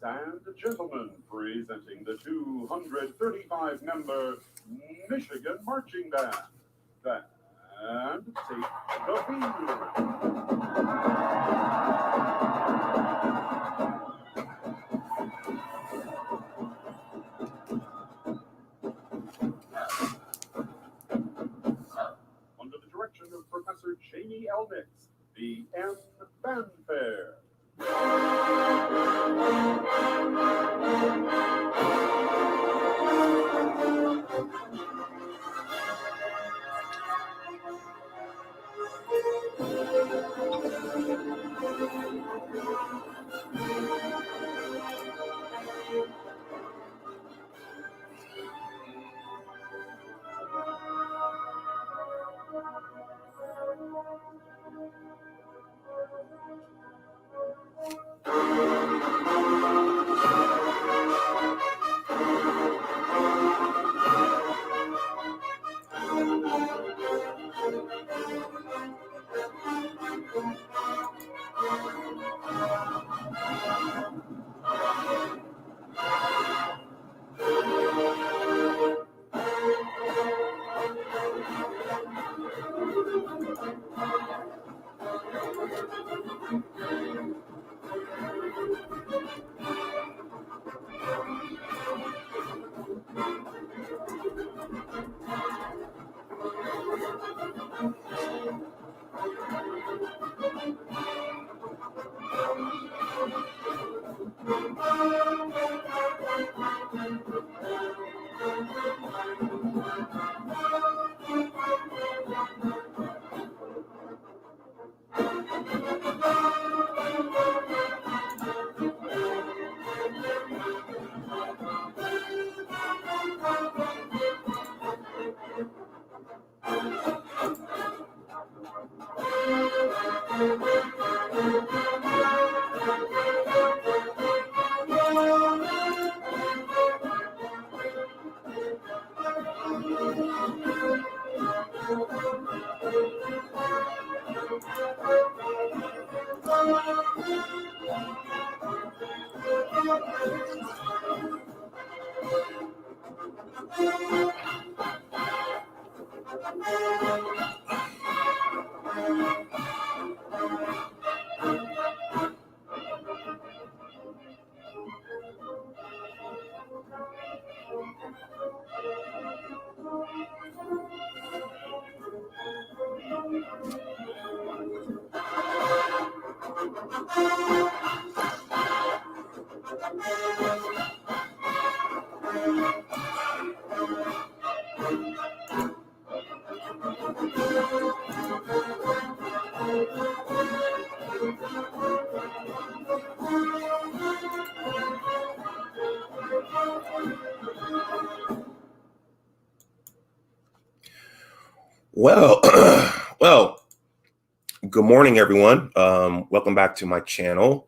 and gentlemen, presenting the 235-member Michigan Marching Band. And take the field. Under the direction of Professor Jamie L. Nix, the M Fanfare. Well, good morning, everyone. Welcome back to my channel.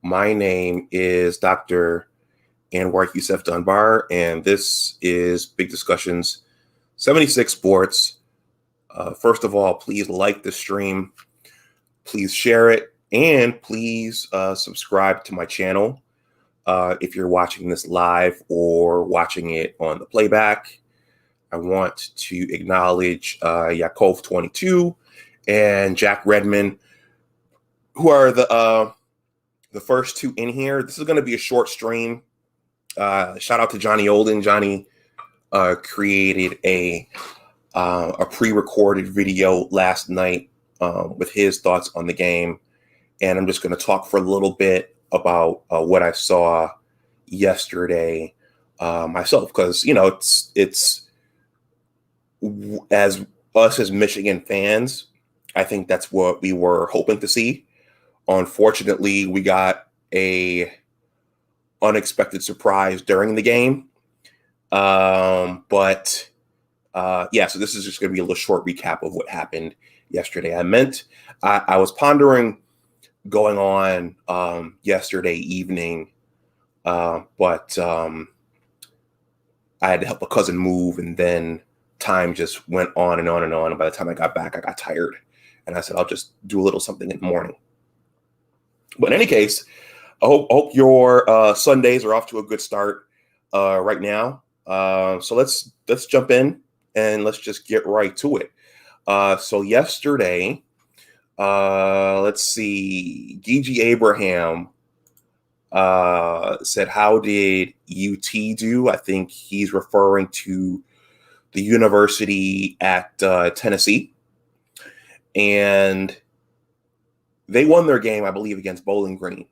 My name is Dr. Anwar Youssef Dunbar, and this is Big Discussions 76 Sports. First of all, please like the stream, please share it, and please subscribe to my channel if you're watching this live or watching it on the playback. I want to acknowledge Yakov22 and Jack Redman, who are the first two in here. This is going to be a short stream. Shout out to Johnny Olden. Johnny created a pre-recorded video last night with his thoughts on the game, and I'm just going to talk for a little bit about what I saw yesterday myself, because it's as us as Michigan fans, I think that's what we were hoping to see. Unfortunately, we got a unexpected surprise during the game. So this is just going to be a little short recap of what happened yesterday. I was pondering going on yesterday evening, but I had to help a cousin move, and then time just went on and on and on. And by the time I got back, I got tired, and I said, I'll just do a little something in the morning. But in any case, hope your Sundays are off to a good start right now. So let's jump in and let's just get right to it. So yesterday, let's see, Gigi Abraham said, "How did UT do?" I think he's referring to the university at Tennessee, and they won their game, I believe, against Bowling Green.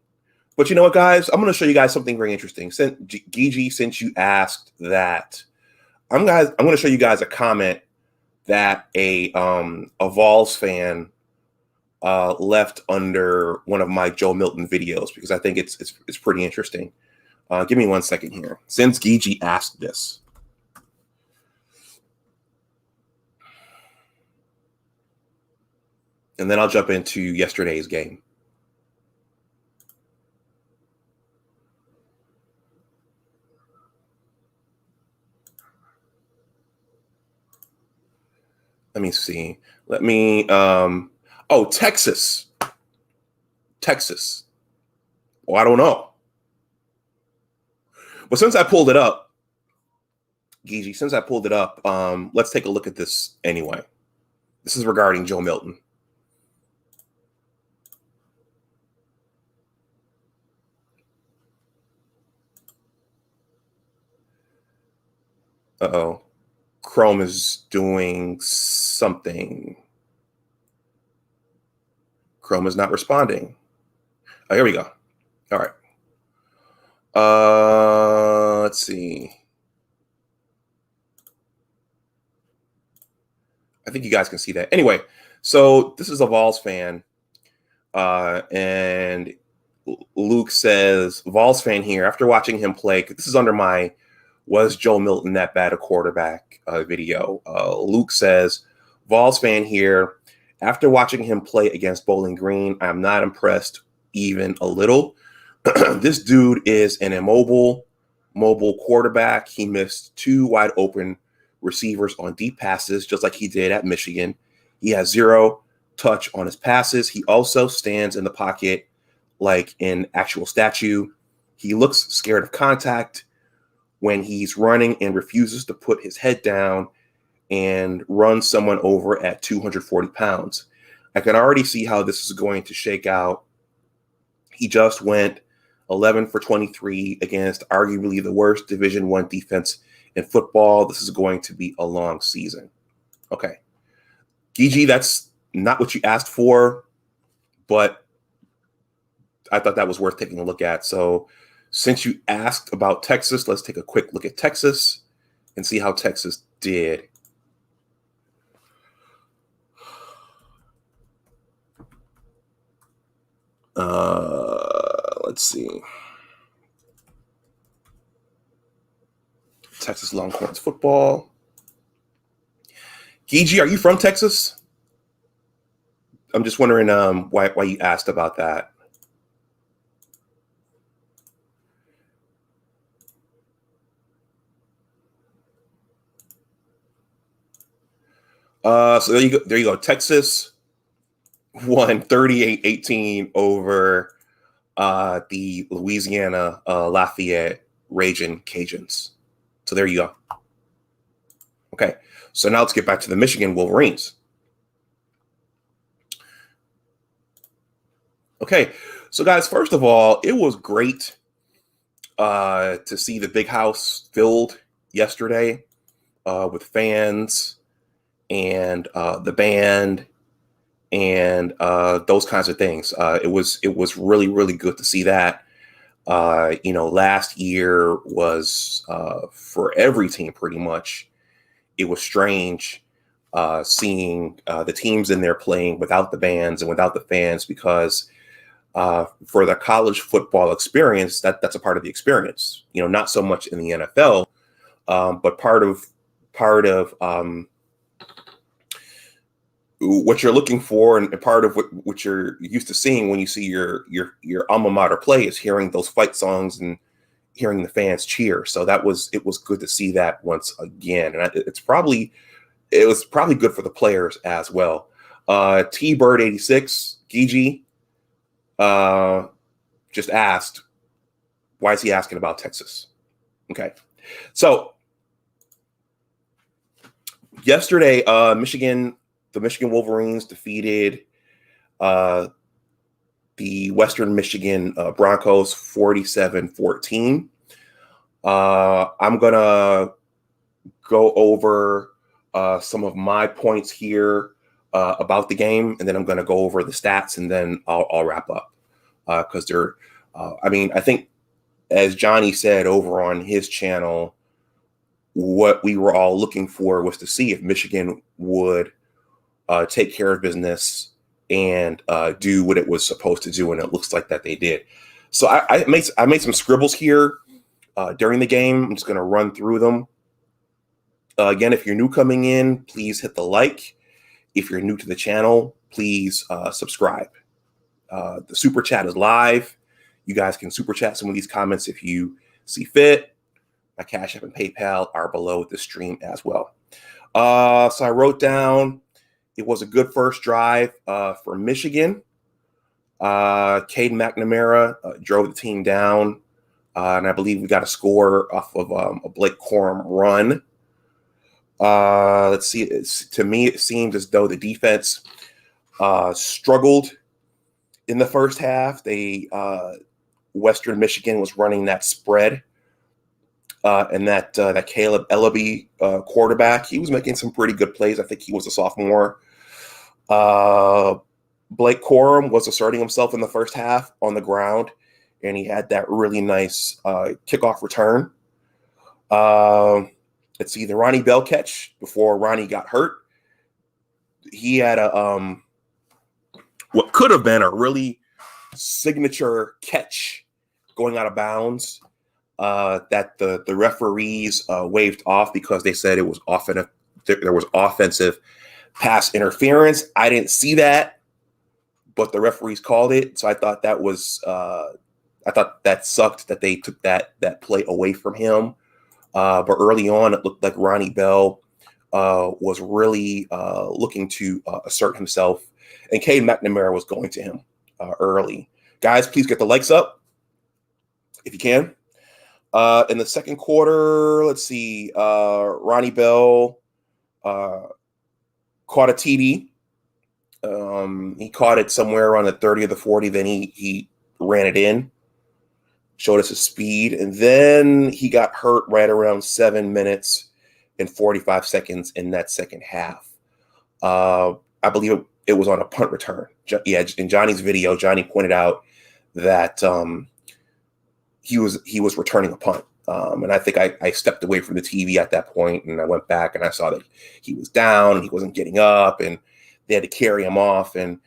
But you know what, guys? I'm going to show you guys something very interesting. Gigi, since you asked that, I'm going to show you guys a comment that a Vols fan left under one of my Joe Milton videos, because I think it's pretty interesting. Give me 1 second here. Since Gigi asked this. And then I'll jump into yesterday's game. Let me see. Let me, oh, Texas. Texas. Well, I don't know. Well, since I pulled it up, Gigi, since I pulled it up, let's take a look at this anyway. This is regarding Joe Milton. Uh-oh. Chrome is doing something. Chrome is not responding. Oh, here we go. All right. Let's see. I think you guys can see that. Anyway, so this is a Vols fan. And Luke says, Vols fan here, after watching him play, this is under my "Was Joe Milton that bad a quarterback" video. Luke says, Vols fan here, after watching him play against Bowling Green, I'm not impressed even a little. This dude is an immobile, mobile quarterback. He missed 2 wide open receivers on deep passes, just like he did at Michigan. He has 0 touch on his passes. He also stands in the pocket like an actual statue. He looks scared of contact when he's running and refuses to put his head down and run someone over at 240 pounds. I can already see how this is going to shake out. He just went 11 for 23 against arguably the worst Division I defense in football. This is going to be a long season. Okay. Gigi, that's not what you asked for, but I thought that was worth taking a look at. So since you asked about Texas, let's take a quick look at Texas and see how Texas did. Let's see. Texas Longhorns football. Gigi, are you from Texas? I'm just wondering why you asked about that. So there you go. Texas won 38-18 over the Louisiana Lafayette Raging Cajuns. So there you go. Okay, so now let's get back to the Michigan Wolverines. Okay, so guys, first of all, it was great to see the big house filled yesterday with fans and the band and those kinds of things. It was really, really good to see that. Last year was for every team pretty much. It was strange seeing the teams in there playing without the bands and without the fans, because for the college football experience, that's a part of the experience. Not so much in the NFL, but part of what you're looking for, and part of what you're used to seeing when you see your alma mater play, is hearing those fight songs and hearing the fans cheer. So it was good to see that once again, and it was probably good for the players as well. T-Bird 86, Gigi, just asked, why is he asking about Texas? Okay. So yesterday, the Michigan Wolverines defeated the Western Michigan Broncos 47-14. I'm going to go over some of my points here about the game, and then I'm going to go over the stats, and then I'll wrap up because I think as Johnny said over on his channel, what we were all looking for was to see if Michigan would take care of business and do what it was supposed to do, and it looks like that they did. So I made some scribbles here during the game. I'm just going to run through them. Again, if you're new coming in, please hit the like. If you're new to the channel, please subscribe. The super chat is live. You guys can super chat some of these comments if you see fit. My Cash App and PayPal are below the stream as well. So I wrote down it was a good first drive for Michigan. Cade McNamara drove the team down, and I believe we got a score off of a Blake Corum run. Let's see. To me, it seemed as though the defense struggled in the first half. Western Michigan was running that spread, and that Caleb Ellaby quarterback, he was making some pretty good plays. I think he was a sophomore. Blake Corum was asserting himself in the first half on the ground, and he had that really nice kickoff return. Let's see, the Ronnie Bell catch before Ronnie got hurt. He had what could have been a really signature catch going out of bounds that the referees waved off because they said it was there was offensive pass interference. I didn't see that, but the referees called it. So I thought that was I thought that sucked that they took that play away from him. But early on, it looked like Ronnie Bell was really looking to assert himself, and Cade McNamara was going to him early. Guys, please get the likes up if you can. In the second quarter, let's see, Ronnie Bell caught a TD. He caught it somewhere around the 30 or the 40. Then he ran it in, showed us his speed, and then he got hurt right around 7 minutes and 45 seconds in that second half. I believe it was on a punt return. Yeah, in Johnny's video, Johnny pointed out that he was returning a punt. And I think I stepped away from the TV at that point, and I went back and I saw that he was down and he wasn't getting up, and they had to carry him off. And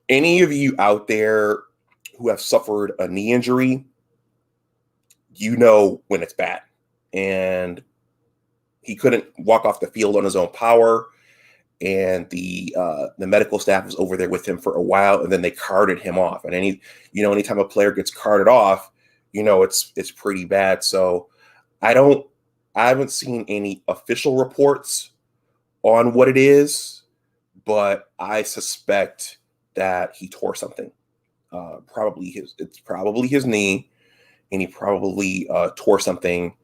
any of you out there who have suffered a knee injury, when it's bad. And he couldn't walk off the field on his own power, and the medical staff was over there with him for a while, and then they carted him off. And anytime a player gets carted off, it's pretty bad. So I haven't seen any official reports on what it is, but I suspect that he tore something. It's probably his knee, and he probably tore something.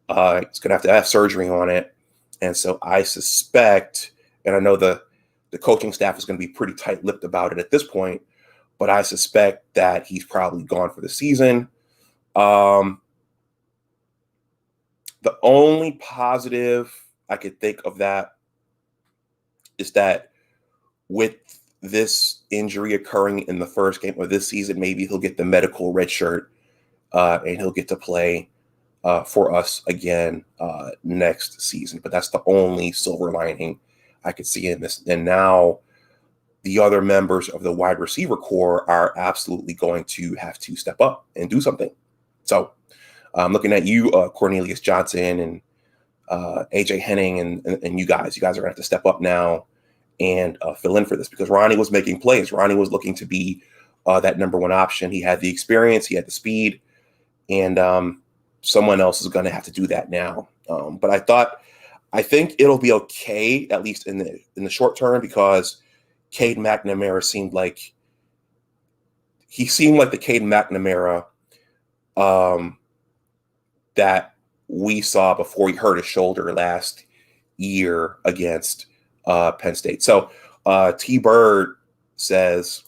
He's gonna have to have surgery on it, and so I suspect, and I know the coaching staff is going to be pretty tight-lipped about it at this point, but I suspect that he's probably gone for the season. The only positive I could think of that is that with this injury occurring in the first game of this season, maybe he'll get the medical red shirt and he'll get to play for us again next season. But that's the only silver lining I could see in this. And now the other members of the wide receiver core are absolutely going to have to step up and do something. So I'm looking at you, Cornelius Johnson and AJ Henning and you guys. You guys are going to have to step up now and fill in for this, because Ronnie was making plays. Ronnie was looking to be that number one option. He had the experience, he had the speed, and someone else is going to have to do that now. But I think it'll be okay, at least in the short term, because Cade McNamara seemed like he seemed like the Caden McNamara that we saw before he hurt his shoulder last year against Penn State. So T Bird says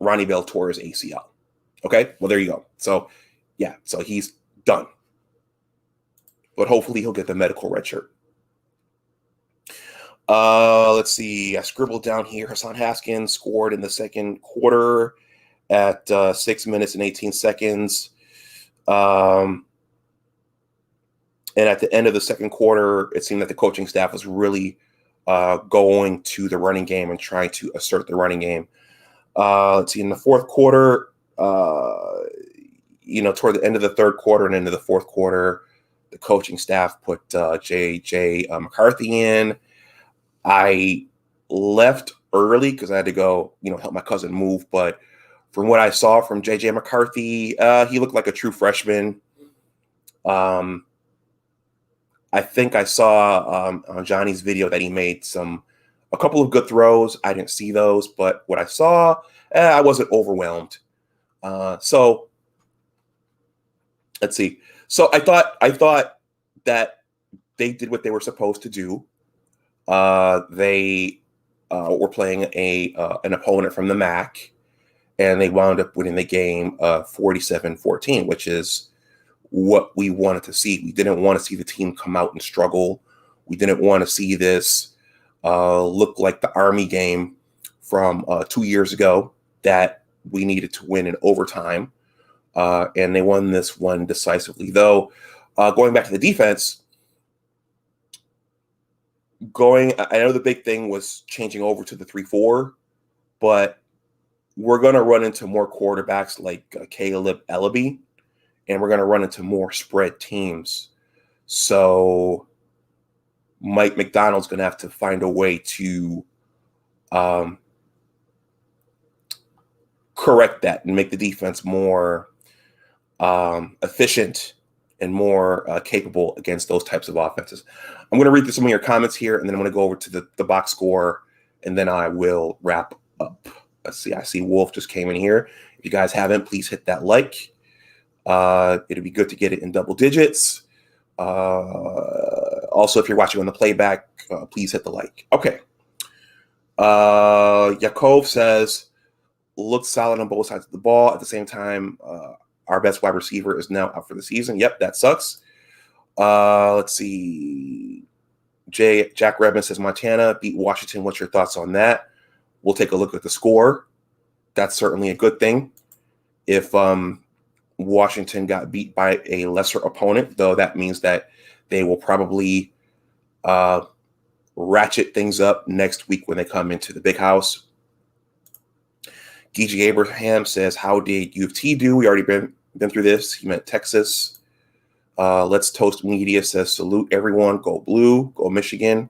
Ronnie Bell tore his ACL. Okay, well, there you go. So yeah, so he's done. But hopefully he'll get the medical red shirt. Let's see. I scribbled down here. Hassan Haskins scored in the second quarter at 6 minutes and 18 seconds. And at the end of the second quarter, it seemed that the coaching staff was really going to the running game and trying to assert the running game. Let's see. In the fourth quarter, toward the end of the third quarter and into the fourth quarter, the coaching staff put J.J. McCarthy in. I left early because I had to go, help my cousin move. But from what I saw from J.J. McCarthy, he looked like a true freshman. I think I saw on Johnny's video that he made a couple of good throws. I didn't see those, but what I saw, I wasn't overwhelmed. So let's see. So I thought that they did what they were supposed to do. They were playing an opponent from the MAC, and they wound up winning the game 47-14, which is what we wanted to see. We didn't want to see the team come out and struggle. We didn't want to see this look like the Army game from 2 years ago that we needed to win in overtime. And they won this one decisively. Though, going back to the defense, I know the big thing was changing over to the 3-4, but we're going to run into more quarterbacks like Caleb Ellaby, and we're going to run into more spread teams. So Mike McDonald's going to have to find a way to correct that and make the defense more efficient and more capable against those types of offenses. I'm going to read through some of your comments here, and then I'm going to go over to the box score, and then I will wrap up. Let's see. I see Wolf just came in here. If you guys haven't, please hit that like. It'd be good to get it in double digits. Also, if you're watching on the playback, please hit the like. Okay. Yakov says, looks solid on both sides of the ball. At the same time, our best wide receiver is now out for the season. Yep, that sucks. Let's see. Jack Redmond says Montana beat Washington. What's your thoughts on that? We'll take a look at the score. That's certainly a good thing. If Washington got beat by a lesser opponent, though, that means that they will probably ratchet things up next week when they come into the big house. Gigi Abraham says, how did U of T do? We already been through this. He meant Texas. Let's Toast Media says, salute everyone. Go Blue. Go Michigan.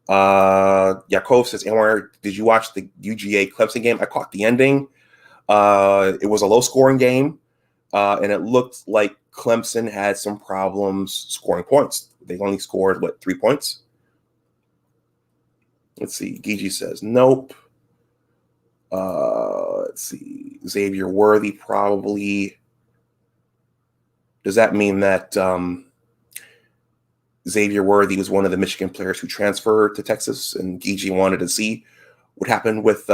Yakov says, Anwar, did you watch the UGA Clemson game? I caught the ending. It was a low-scoring game, and it looked like Clemson had some problems scoring points. They only scored, 3 points? Let's see. Gigi says, nope. Let's see. Xavier Worthy probably. Does that mean that Xavier Worthy was one of the Michigan players who transferred to Texas, and Gigi wanted to see what happened with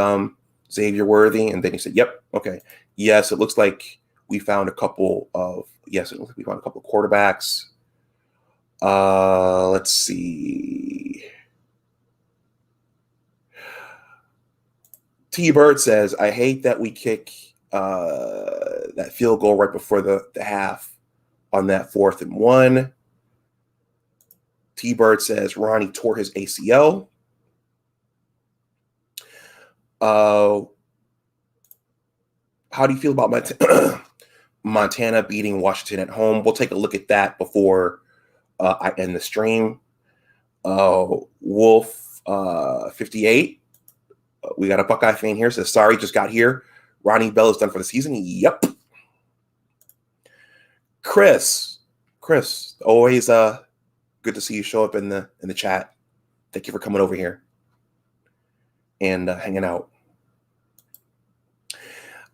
Xavier Worthy? And then he said, yep, okay. Yes, it looks like we found a couple of quarterbacks. Let's see. T Bird says, I hate that we kick that field goal right before the half on that 4th and 1. T Bird says Ronnie tore his ACL. How do you feel about Montana beating Washington at home? We'll take a look at that before I end the stream. Wolf 58. We got a Buckeye fan here. Says, sorry, just got here. Ronnie Bell is done for the season. Yep. Chris, always good to see you show up in the chat. Thank you for coming over here and hanging out.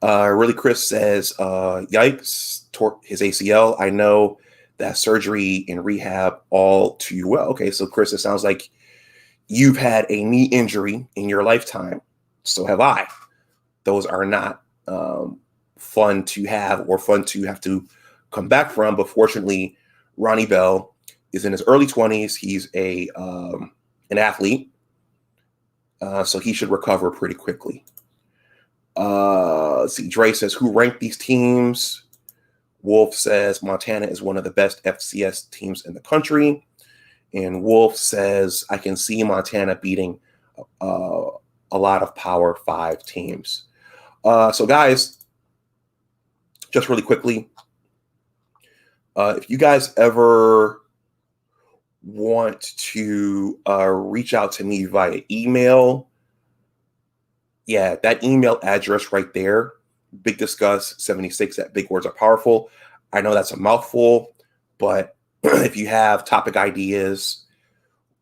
Really Chris says, yikes, tore his ACL. I know that surgery and rehab all too well. Okay, so Chris, it sounds like you've had a knee injury in your lifetime. So have I. Those are not fun to have or fun to have to come back from. But fortunately, Ronnie Bell is in his early 20s. He's an athlete, so he should recover pretty quickly. Let's see. Dre says, who ranked these teams? Wolf says Montana is one of the best FCS teams in the country. And Wolf says, I can see Montana beating a lot of Power 5 teams. So guys, just really quickly, if you guys ever want to reach out to me via email, yeah, that email address right there, bigdiscuss76@bigwordsarepowerful. I know that's a mouthful, but if you have topic ideas,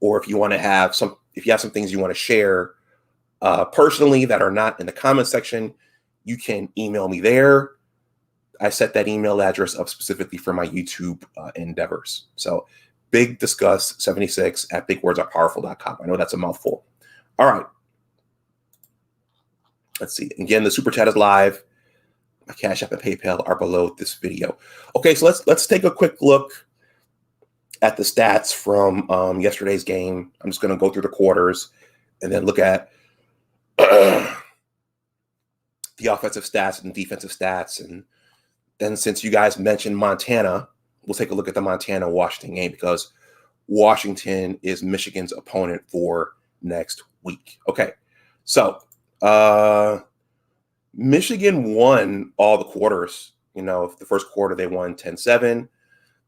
or if you want to have if you have some things you want to share personally that are not in the comment section, you can email me there. I set that email address up specifically for my YouTube endeavors. So bigdiscuss76@bigwordsarepowerful.com. I know that's a mouthful. All right. Let's see. Again, the super chat is live. My Cash App and PayPal are below this video. Okay, so let's take a quick look at the stats from yesterday's game. I'm just going to go through the quarters and then look at the offensive stats and defensive stats. And then since you guys mentioned Montana, we'll take a look at the Montana-Washington game because Washington is Michigan's opponent for next week. Okay, so Michigan won all the quarters. You know, the first quarter they won 10-7.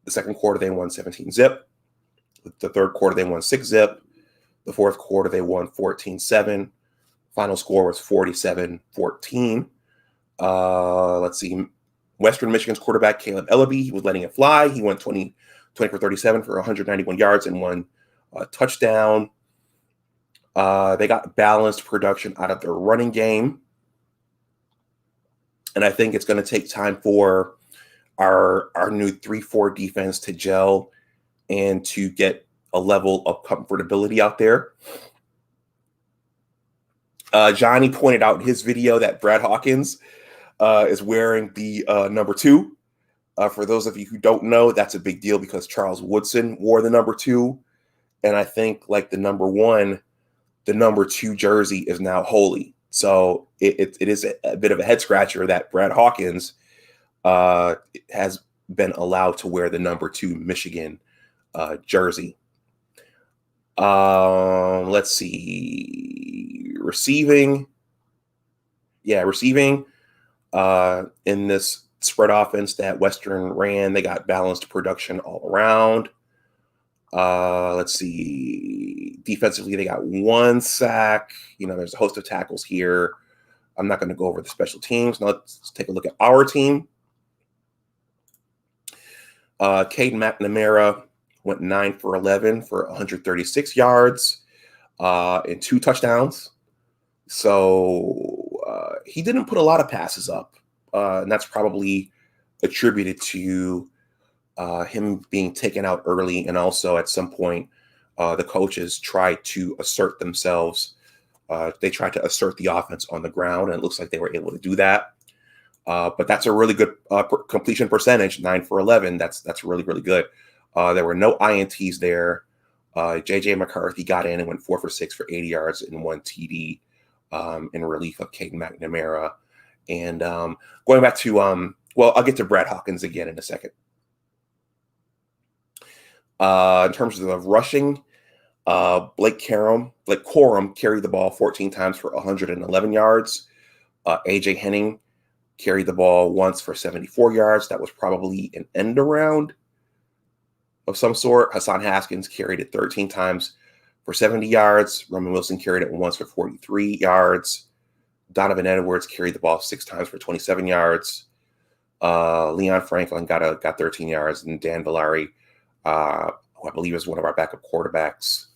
The second quarter they won 17-zip. The third quarter they won 6-zip. The fourth quarter they won 14-7. Final score was 47-14. Let's see. Western Michigan's quarterback, Caleb Ellaby, he was letting it fly. He went 20 for 37 for 191 yards and 1 touchdown. They got balanced production out of their running game. And I think it's going to take time for our new 3-4 defense to gel and to get a level of comfortability out there. Johnny pointed out in his video that Brad Hawkins is wearing the number 2. For those of you who don't know, that's a big deal because Charles Woodson wore the number 2. And I think like the number 1, the number 2 jersey is now holy. So it is a bit of a head scratcher that Brad Hawkins has been allowed to wear the number 2 Michigan jersey. Let's see. Receiving. In this spread offense that Western ran, they got balanced production all around. Let's see. Defensively, they got 1 sack. You know, there's a host of tackles here. I'm not going to go over the special teams. Now let's take a look at our team. Caden McNamara went 9 for 11 for 136 yards and 2 touchdowns. So he didn't put a lot of passes up, and that's probably attributed to him being taken out early, and also at some point the coaches tried to assert themselves. They tried to assert the offense on the ground, and it looks like they were able to do that. But that's a really good completion percentage, 9 for 11. That's really, really good. There were no INTs there. J.J. McCarthy got in and went 4 for 6 for 80 yards and 1 TD in relief of Caden McNamara. And going back to, I'll get to Brad Hawkins again in a second. In terms of rushing, Blake Corum carried the ball 14 times for 111 yards. AJ Henning carried the ball once for 74 yards. That was probably an end around of some sort. Hassan Haskins carried it 13 times for 70 yards. Roman Wilson carried it once for 43 yards. Donovan Edwards carried the ball 6 times for 27 yards. Leon Franklin got 13 yards, and Dan Villari, who I believe is one of our backup quarterbacks,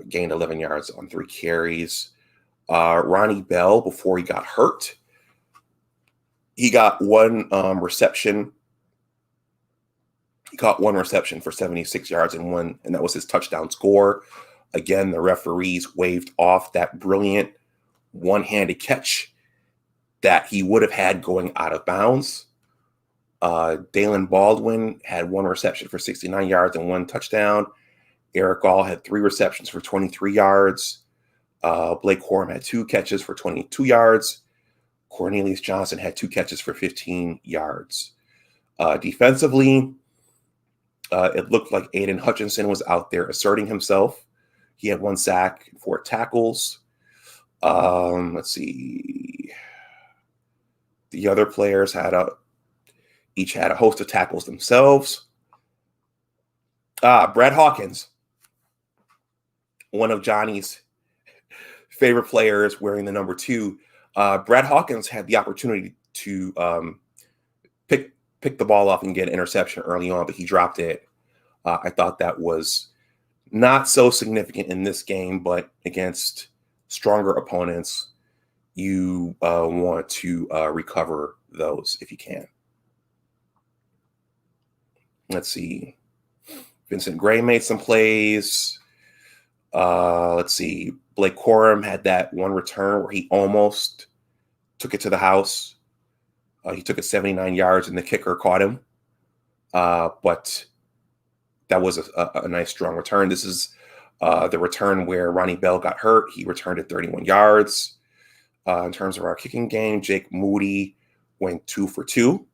gained 11 yards on 3 carries. Ronnie Bell, before he got hurt, He got one reception. He caught one reception for 76 yards and that was his touchdown score. Again, the referees waved off that brilliant one-handed catch that he would have had going out of bounds. Dalen Baldwin had one reception for 69 yards and one touchdown. Eric Gall had 3 receptions for 23 yards. Blake Corum had 2 catches for 22 yards. Cornelius Johnson had 2 catches for 15 yards. Defensively, it looked like Aiden Hutchinson was out there asserting himself. He had 1 sack, 4 tackles. Let's see. The other players each had a host of tackles themselves. Brad Hawkins, one of Johnny's favorite players, wearing the number 2. Brad Hawkins had the opportunity to pick the ball off and get an interception early on, but he dropped it. I thought that was not so significant in this game, but against stronger opponents, you want to recover those if you can. Let's see. Vincent Gray made some plays. Let's see. Blake Corum had that one return where he almost took it to the house. He took it 79 yards and the kicker caught him. But that was a nice, strong return. This is the return where Ronnie Bell got hurt. He returned at 31 yards. In terms of our kicking game, Jake Moody went 2 for 2.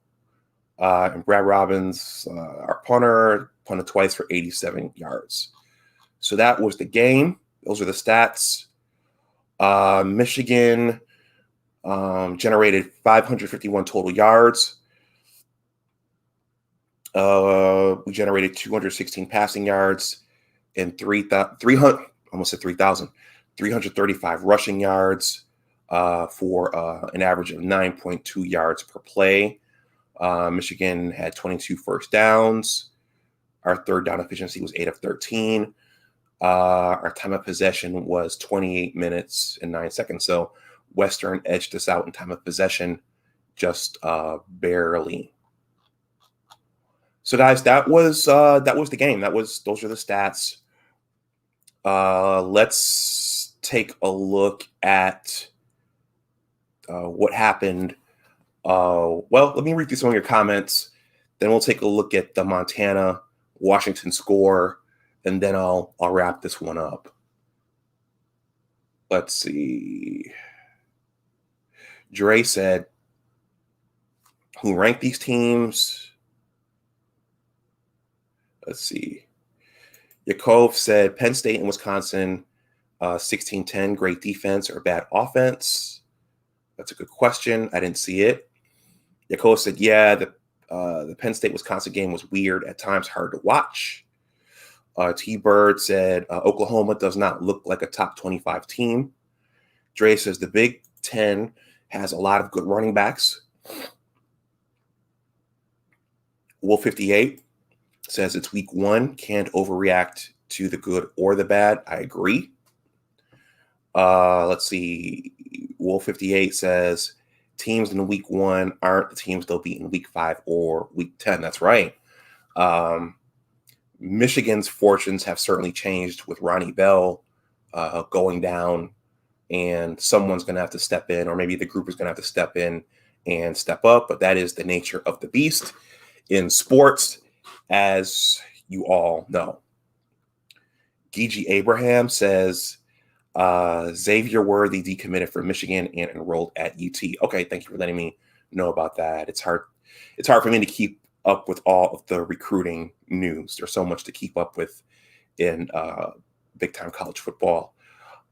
And Brad Robbins, our punter, punted twice for 87 yards. So that was the game. Those are the stats. Michigan generated 551 total yards. We generated 216 passing yards and 335 rushing yards for an average of 9.2 yards per play. Michigan had 22 first downs. Our third down efficiency was 8 of 13. Our time of possession was 28 minutes and 9 seconds. So Western edged us out in time of possession just barely. So guys, that was the game. Those are the stats. Let's take a look at what happened. Well, let me read through some of your comments. Then we'll take a look at the Montana-Washington score, and then I'll wrap this one up. Let's see. Dre said, who ranked these teams? Let's see. Yakov said Penn State and Wisconsin, 16-10, great defense or bad offense? That's a good question. I didn't see it. Yakov said, yeah, the Penn State-Wisconsin game was weird, at times hard to watch. T-Bird said, Oklahoma does not look like a top 25 team. Dre says the Big Ten has a lot of good running backs. Wolf 58 says it's week 1, can't overreact to the good or the bad. I agree. Let's see. Wolf 58 says teams in week 1 aren't the teams they'll beat in week 5 or week 10. That's right. Michigan's fortunes have certainly changed with Ronnie Bell going down, and someone's going to have to step in, or maybe the group is going to have to step in and step up. But that is the nature of the beast in sports, as you all know. Gigi Abraham says Xavier Worthy decommitted for Michigan and enrolled at UT. Okay, thank you for letting me know about that. It's hard for me to keep up with all of the recruiting news. There's so much to keep up with in big time college football.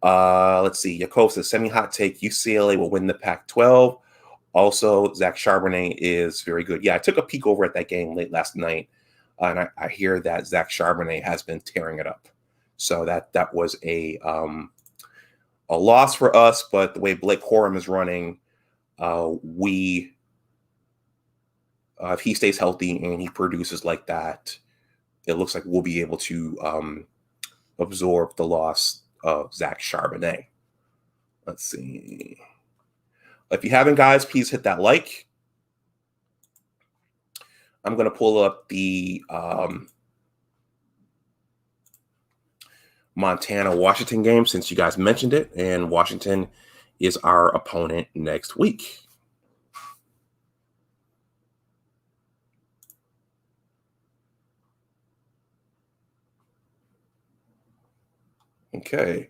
Let's see. Yakov says semi-hot take, UCLA will win the Pac-12. Also, Zach Charbonnet is very good. Yeah, I took a peek over at that game late last night, and I hear that Zach Charbonnet has been tearing it up. So that was a loss for us, but the way Blake Corum is running, if he stays healthy and he produces like that, it looks like we'll be able to absorb the loss of Zach Charbonnet. Let's see. If you haven't, guys, please hit that like. I'm going to pull up the Montana-Washington game since you guys mentioned it, and Washington is our opponent next week. Okay.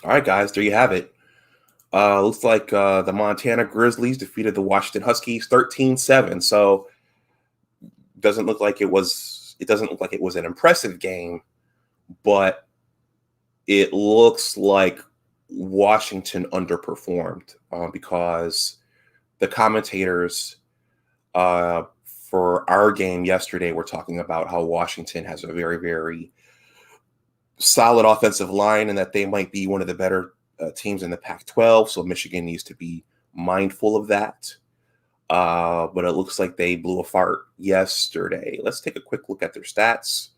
All right, guys, there you have it. Looks like the Montana Grizzlies defeated the Washington Huskies 13-7. So doesn't look like it was an impressive game, but it looks like Washington underperformed because the commentators for our game yesterday were talking about how Washington has a very, very solid offensive line and that they might be one of the better teams in the Pac-12. So Michigan needs to be mindful of that. But it looks like they blew a fart yesterday. Let's take a quick look at their stats.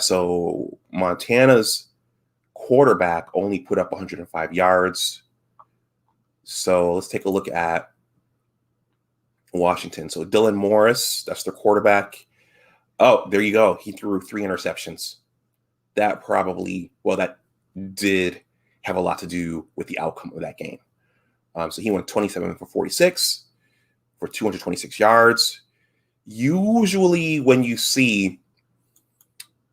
So Montana's quarterback only put up 105 yards. So let's take a look at Washington. So Dylan Morris, that's their quarterback. Oh, there you go. He threw 3 interceptions. That did have a lot to do with the outcome of that game. So he went 27 for 46 for 226 yards. Usually when you see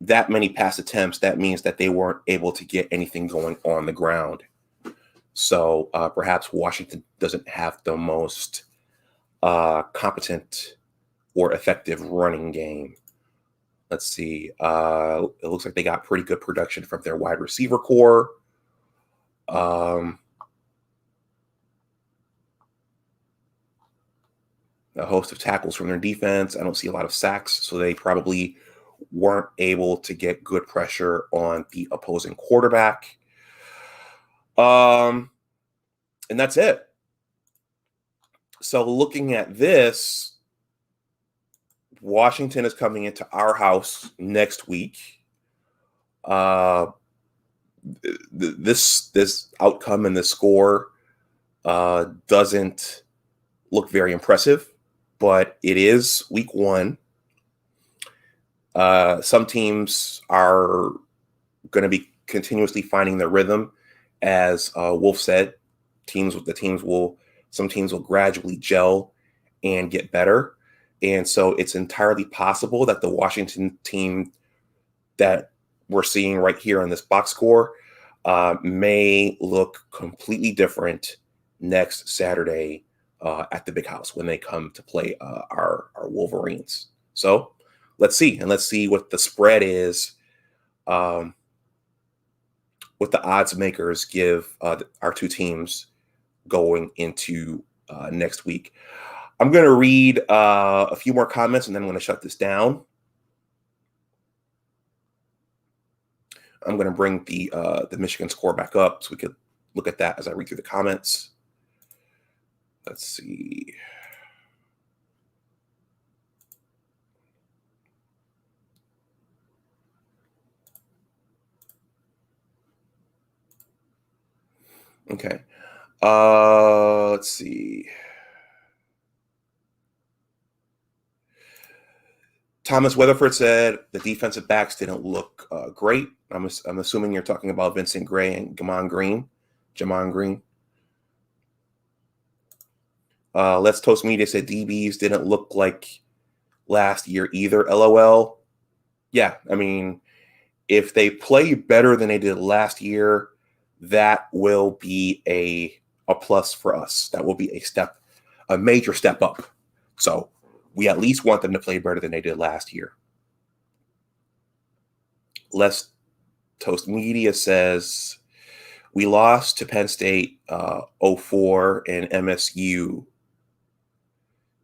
that many pass attempts, that means that they weren't able to get anything going on the ground. So perhaps Washington doesn't have the most competent or effective running game. Let's see. It looks like they got pretty good production from their wide receiver core. A host of tackles from their defense. I don't see a lot of sacks, so they probably weren't able to get good pressure on the opposing quarterback. And that's it. So looking at this, Washington is coming into our house next week. This outcome and this score doesn't look very impressive, but it is week 1. Some teams are going to be continuously finding their rhythm, as Wolf said. Some teams will gradually gel and get better, and so it's entirely possible that the Washington team that we're seeing right here on this box score may look completely different next Saturday at the Big House when they come to play our Wolverines. So let's see what the spread is, what the odds makers give our two teams going into next week. I'm going to read a few more comments and then I'm going to shut this down. I'm going to bring the Michigan score back up so we could look at that as I read through the comments. Let's see. Okay. Let's see. Thomas Weatherford said the defensive backs didn't look great. I'm assuming you're talking about Vincent Gray and Jamon Green. Let's Toast Media said DBs didn't look like last year either. LOL. Yeah, I mean, if they play better than they did last year, that will be a plus for us. That will be a major step up. So we at least want them to play better than they did last year. Let's Toast Media says we lost to Penn State 0-4 and MSU.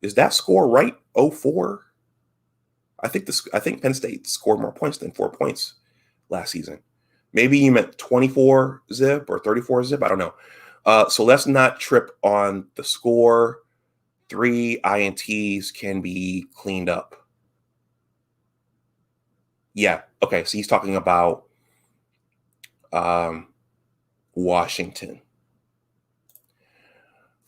Is that score right? 0-4? I think Penn State scored more points than 4 points last season. Maybe you meant 24 zip or 34 zip. I don't know. So let's not trip on the score. 3 INTs can be cleaned up. Yeah. Okay. So he's talking about Washington.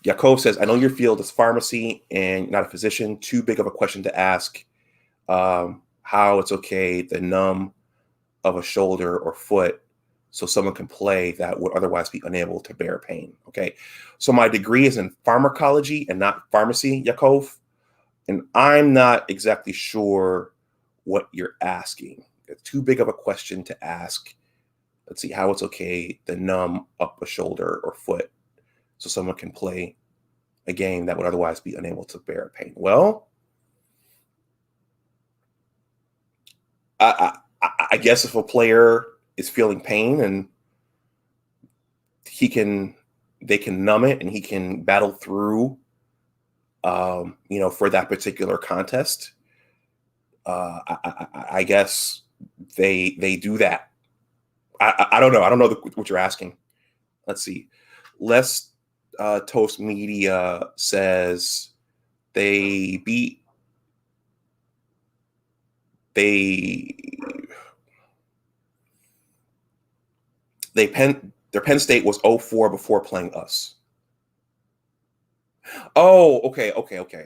Yakov says, I know your field is pharmacy and you're not a physician. Too big of a question to ask. How it's okay, the numb of a shoulder or foot, so someone can play that would otherwise be unable to bear pain. Okay. So my degree is in pharmacology and not pharmacy, Yakov. And I'm not exactly sure what you're asking. It's too big of a question to ask. Let's see, how it's okay to numb up a shoulder or foot so someone can play a game that would otherwise be unable to bear pain. Well, I guess if a player is feeling pain and they can numb it and he can battle through, for that particular contest, I guess they do that. I don't know. I don't know what you're asking. Let's see. Less Toast Media says their Penn State was 0-4 before playing us. Oh, okay.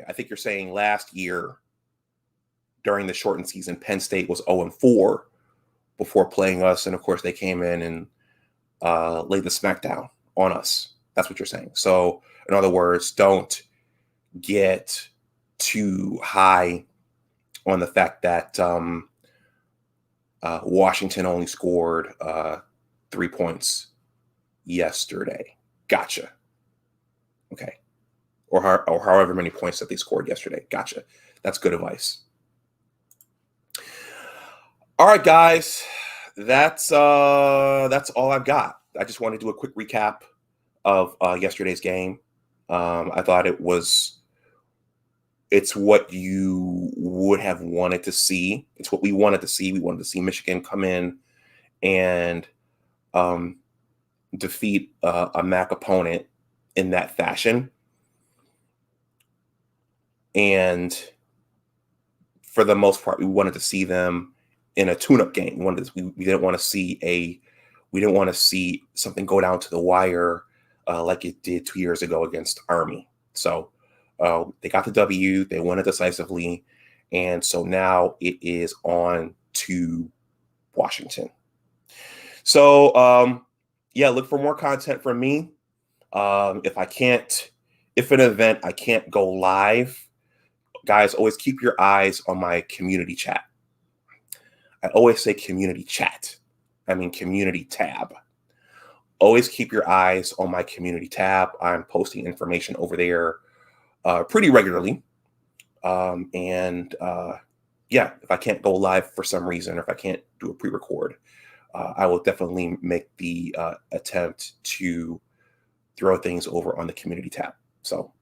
I think you're saying last year during the shortened season, Penn State was 0-4 before playing us, and of course they came in and laid the smackdown on us. That's what you're saying. So, in other words, don't get too high on the fact that Washington only scored 3 points yesterday. Gotcha. Okay. Or however many points that they scored yesterday. Gotcha. That's good advice. All right, guys. That's all I've got. I just want to do a quick recap of yesterday's game. I thought it's what you would have wanted to see. It's what we wanted to see. We wanted to see Michigan come in and defeat a MAC opponent in that fashion. And for the most part, we wanted to see them in a tune-up game. We didn't want to see something go down to the wire like it did 2 years ago against Army. So they got the W, they won it decisively, and so now it is on to Washington. So look for more content from me. If an event I can't go live, guys, always keep your eyes on my community chat. I always say community chat. I mean community tab. Always keep your eyes on my community tab. I'm posting information over there pretty regularly. If I can't go live for some reason, or if I can't do a pre-record, I will definitely make the attempt to throw things over on the community tab. So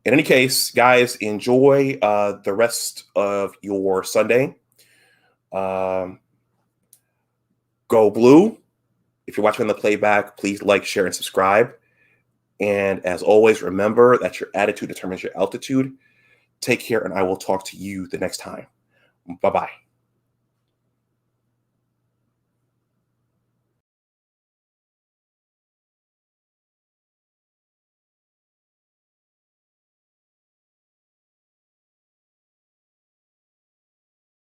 in any case, guys, enjoy the rest of your Sunday. Go Blue. If you're watching the playback, please like, share, and subscribe. And as always, remember that your attitude determines your altitude. Take care, and I will talk to you the next time. Bye-bye.